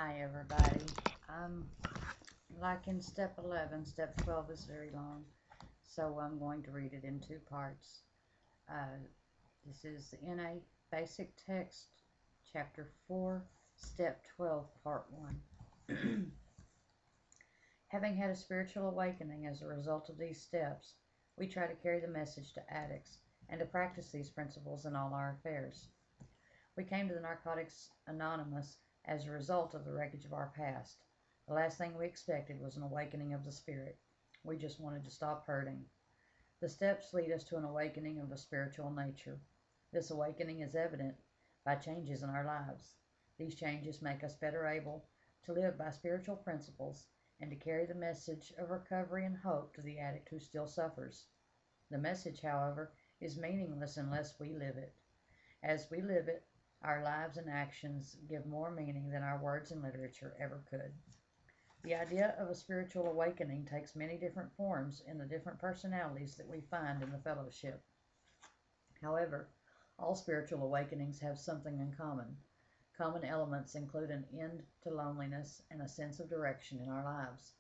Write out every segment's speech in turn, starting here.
Hi everybody. I'm like in step 11, step 12 is very long, so I'm going to read it in two parts. Uh, this is the NA Basic Text, Chapter 4, Step 12, Part 1. Having had a spiritual awakening as a result of these steps, we try to carry the message to addicts and to practice these principles in all our affairs. We came to the Narcotics Anonymous as a result of the wreckage of our past. The last thing we expected was an awakening of the spirit. We just wanted to stop hurting. The steps lead us to an awakening of the spiritual nature. This awakening is evident by changes in our lives. These changes make us better able to live by spiritual principles and to carry the message of recovery and hope to the addict who still suffers. The message, however, is meaningless unless we live it. As we live it, our lives and actions give more meaning than our words and literature ever could. The idea of a spiritual awakening takes many different forms in the different personalities that we find in the fellowship. However, all spiritual awakenings have something in common. Common elements include an end to loneliness and a sense of direction in our lives.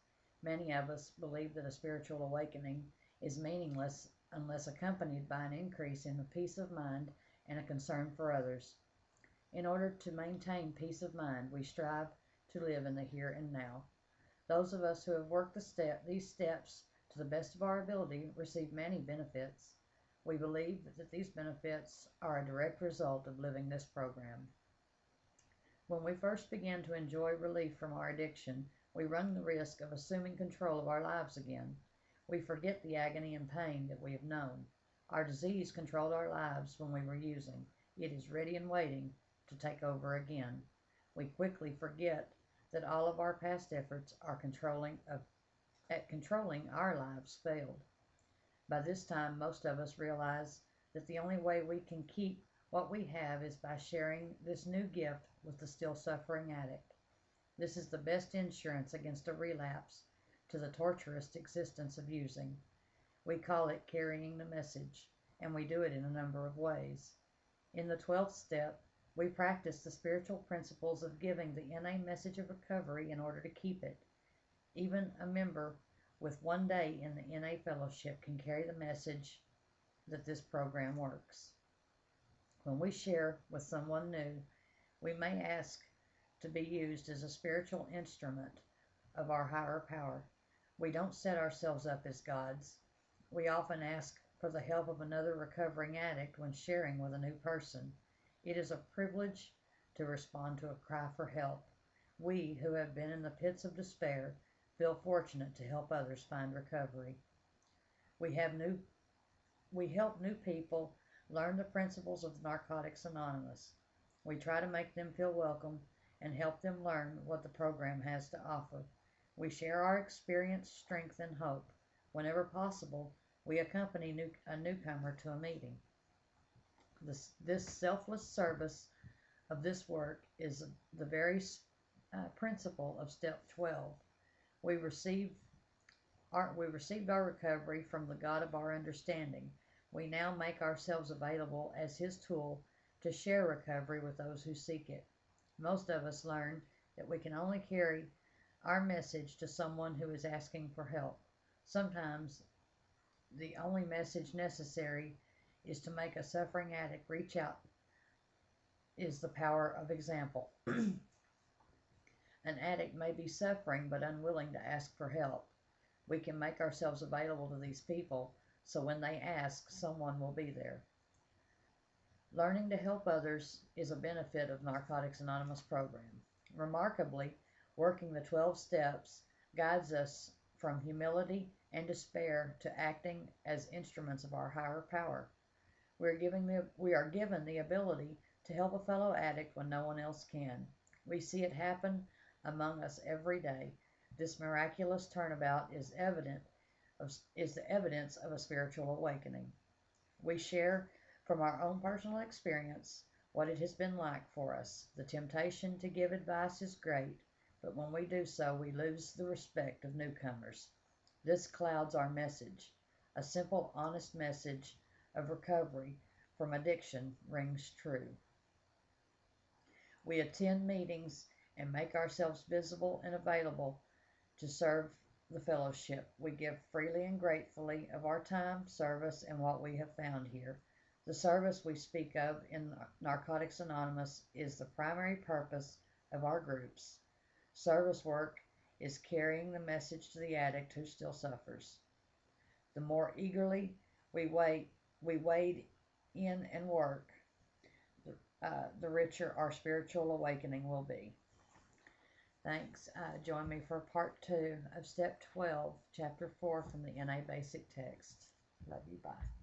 Many of us believe that a spiritual awakening is meaningless unless accompanied by an increase in the peace of mind and a concern for others. In order to maintain peace of mind, we strive to live in the here and now. Those of us who have worked these steps to the best of our ability receive many benefits. We believe that these benefits are a direct result of living this program. When we first begin to enjoy relief from our addiction, we run the risk of assuming control of our lives again. We forget the agony and pain that we have known. Our disease controlled our lives when we were using. It is ready and waiting to take over again. We quickly forget that all of our past efforts at controlling our lives failed. By this time, most of us realize that the only way we can keep what we have is by sharing this new gift with the still suffering addict. This is the best insurance against a relapse to the torturous existence of using. We call it carrying the message, and we do it in a number of ways. In the 12th step, we practice the spiritual principles of giving the NA message of recovery in order to keep it. Even a member with 1 day in the NA fellowship can carry the message that this program works. When we share with someone new, we may ask to be used as a spiritual instrument of our higher power. We don't set ourselves up as gods. We often ask for the help of another recovering addict when sharing with a new person. It is a privilege to respond to a cry for help. We, who have been in the pits of despair, feel fortunate to help others find recovery. We help new people learn the principles of Narcotics Anonymous. We try to make them feel welcome and help them learn what the program has to offer. We share our experience, strength, and hope. Whenever possible, we accompany a newcomer to a meeting. This selfless service of this work is the very principle of step 12. We received our recovery from the God of our understanding. We now make ourselves available as His tool to share recovery with those who seek it. Most of us learn that we can only carry our message to someone who is asking for help. Sometimes the only message necessary is to make a suffering addict reach out is the power of example. An addict may be suffering but unwilling to ask for help. We can make ourselves available to these people so when they ask, someone will be there. Learning to help others is a benefit of Narcotics Anonymous program. Remarkably, working the 12 steps guides us from humility and despair to acting as instruments of our higher power. We are given the ability to help a fellow addict when no one else can. We see it happen among us every day. This miraculous turnabout is the evidence of a spiritual awakening. We share from our own personal experience what it has been like for us. The temptation to give advice is great, but when we do so, we lose the respect of newcomers. This clouds our message. A simple, honest message of recovery from addiction rings true. We attend meetings and make ourselves visible and available to serve the fellowship. We give freely and gratefully of our time, service, and what we have found here. The service we speak of in Narcotics Anonymous is the primary purpose of our groups. Service work is carrying the message to the addict who still suffers. The more eagerly we wade in and work, the richer our spiritual awakening will be. Thanks. Join me for part 2 of Step 12, Chapter 4 from the NA Basic Text. Love you. Bye.